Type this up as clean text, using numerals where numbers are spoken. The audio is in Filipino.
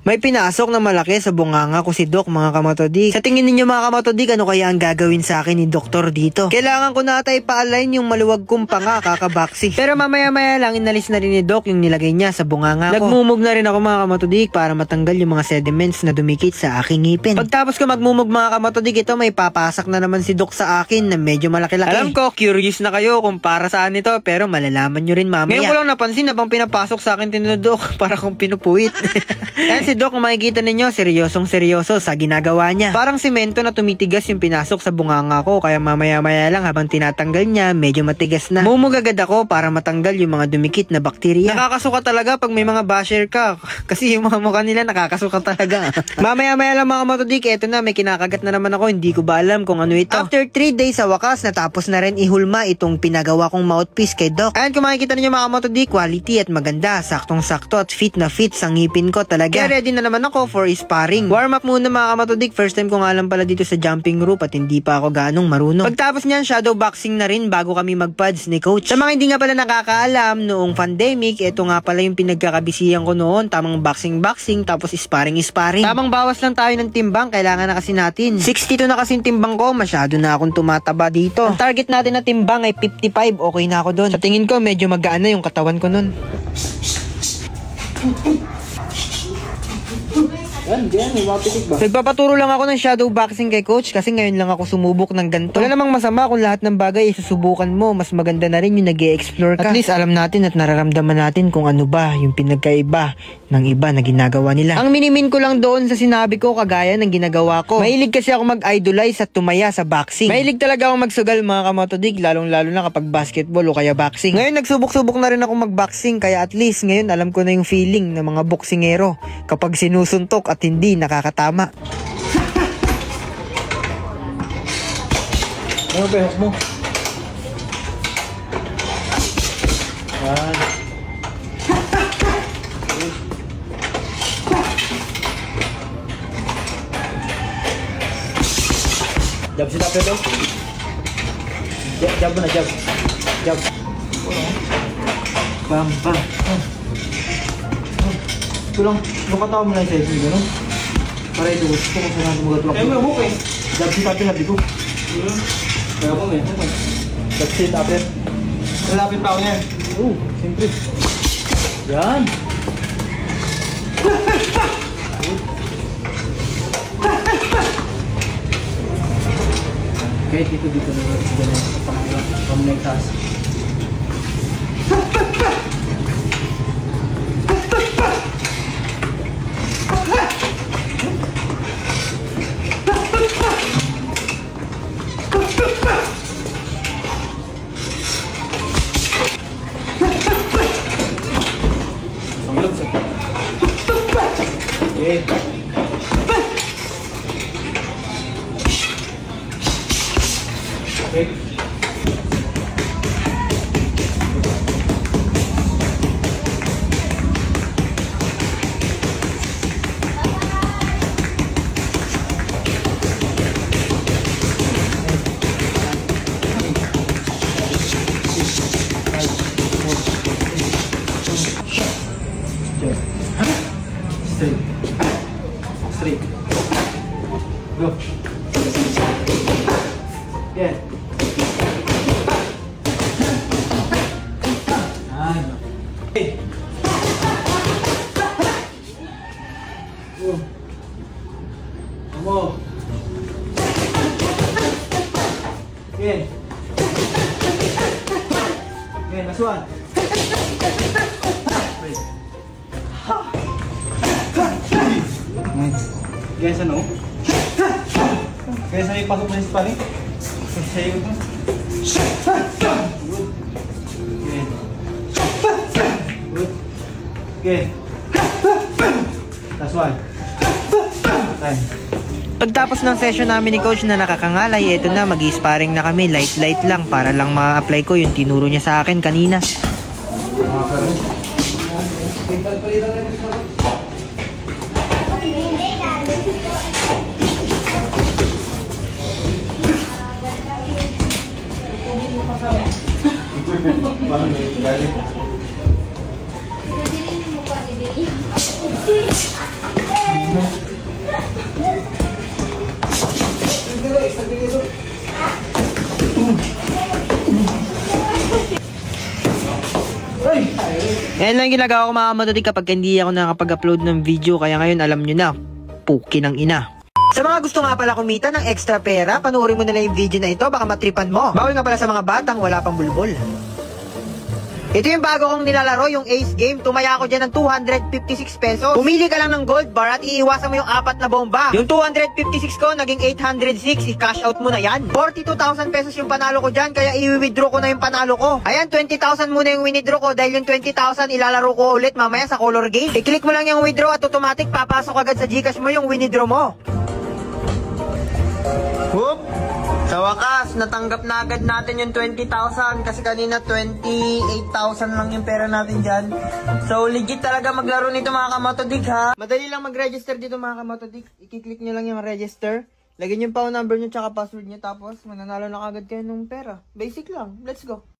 May pinasok na malaki sa bunganga ko si Doc, mga kamatodik. Sa tingin ninyo mga kamatodik, ano kaya ang gagawin sa akin ni Doktor dito? Kailangan ko na tayo pa-align yung maluwag kong panga, kakabaksi. Pero mamaya-maya lang inalis na rin ni Doc yung nilagay niya sa bunganga ko. Nagmumog na rin ako mga kamatodik para matanggal yung mga sediments na dumikit sa aking ngipin. Pagtapos ko magmumog mga kamatodik, ito may papasak na naman si Doc sa akin na medyo malaki-laki. Alam ko, curious na kayo kung para saan ito, pero malalaman nyo rin mamaya. Ngayon ko lang napansin na bang pinapasok sa akin tinudok para kung pinupuwit. Yan si Doc, kung makikita ninyo, seryosong seryoso sa ginagawa niya. Parang simento na tumitigas yung pinasok sa bunganga ko, kaya mamaya-maya lang habang tinatanggal niya, medyo matigas na. Mumug agad ako para matanggal yung mga dumikit na bakterya. Nakakasuka talaga pag may mga basher ka, kasi yung mga mukha nila nakakasuka talaga. Mamaya-maya lang mga kamatodik, eto na, may kinakagat na naman ako, hindi ko ba alam kung ano ito. After 3 days sa wakas, natapos na rin ihulma itong pinagawa kong mouthpiece kay Doc. Ayan, kung makikita ninyo mga kamatodik, quality at maganda, saktong-sakto at fit na fit sa ngipin ko talaga. Kaya ready na naman ako for sparring. Warm up muna mga kamatodik. First time ko nga lang pala dito sa jumping rope at hindi pa ako ganong marunong. Pagtapos niyan, shadow boxing na rin bago kami magpads ni coach. Sa mga hindi nga pala nakakaalam, noong pandemic, ito nga pala yung pinagkakabisihan ko noon. Tamang boxing tapos sparring. Tamang bawas lang tayo ng timbang, kailangan na kasi natin. 62 na kasi timbang ko, masyado na akong tumataba dito. Ang target natin na timbang ay 55, okay na ako doon. Sa tingin ko, medyo magaan na yung katawan ko noon. Nagpapaturo lang ako ng shadow boxing kay coach kasi ngayon lang ako sumubok ng ganito. Wala namang masama kung lahat ng bagay isusubukan mo. Mas maganda na rin yung nag-e-explore ka. At least alam natin at nararamdaman natin kung ano ba yung pinagkaiba ng iba na ginagawa nila. Ang minimin ko lang doon sa sinabi ko kagaya ng ginagawa ko. Mahilig kasi ako mag-idolize at tumaya sa boxing. Mahilig talaga ako magsugal mga kamatodik, lalong-lalo na kapag basketball o kaya boxing. Ngayon nagsubok-subok na rin ako mag-boxing, kaya at least ngayon alam ko na yung feeling ng mga boksingero kapag sinusuntok at hindi nakakatama. Ano ba mo? Yan. Jab sila pero. Jab na jab. Jab. Bam bam. Tulong, lukataw mo lang sa isip gano'n. Para ito, gusto ko kung saan sumagat. Eh, may hook eh. Jab si natin natin ko. Kaya po may hook eh. Jab si natin. Lalapit pa ako niyan. Oo, siyempre. Yan. Okay, dito na natin pang-neck task. Okay. Okay. Straight. Go. Yeah. Hey. Go. Come on. Okay. Okay, last one. Guys, ano? Guys, ano yung pasok na yung sparring? Sa'yo ito. Good. Okay. Last one. Time. Pagtapos ng session namin ni coach na nakakangalay, eto na, mag-i-sparring na kami. Light lang para lang ma-apply ko yung tinuro niya sa akin kanina. Yan lang ginagawa ko mga kamatodik kapag hindi ako nakapag-upload ng video. Kaya ngayon alam nyo na, puki ng ina. Sa mga gusto nga pala kumita ng extra pera, panoorin mo na lang yung video na ito, baka matripan mo. Bawal nga pala sa mga batang wala pang bulbol. Ito yung bago kong nilalaro, yung Ace Game. Tumaya ako dyan ng 256 pesos. Pumili ka lang ng gold bar at iiwasan mo yung 4 na bomba. Yung 256 ko, naging 806. I-cash out mo na yan. 42,000 pesos yung panalo ko dyan, kaya i-withdraw ko na yung panalo ko. Ayan, 20,000 muna yung withdraw ko dahil yung 20,000 ilalaro ko ulit mamaya sa color game. I-click mo lang yung withdraw at automatic papasok agad sa Gcash mo yung withdraw mo. Whoop! Sa wakas, natanggap na agad natin yung 20,000 kasi kanina 28,000 lang yung pera natin dyan. So, legit talaga maglaro nito mga kamatodik ha. Madali lang mag-register dito mga kamatodik. I-click nyo lang yung register. Lagyan yung phone number nyo tsaka password nyo tapos mananalo na agad kayo ng pera. Basic lang. Let's go.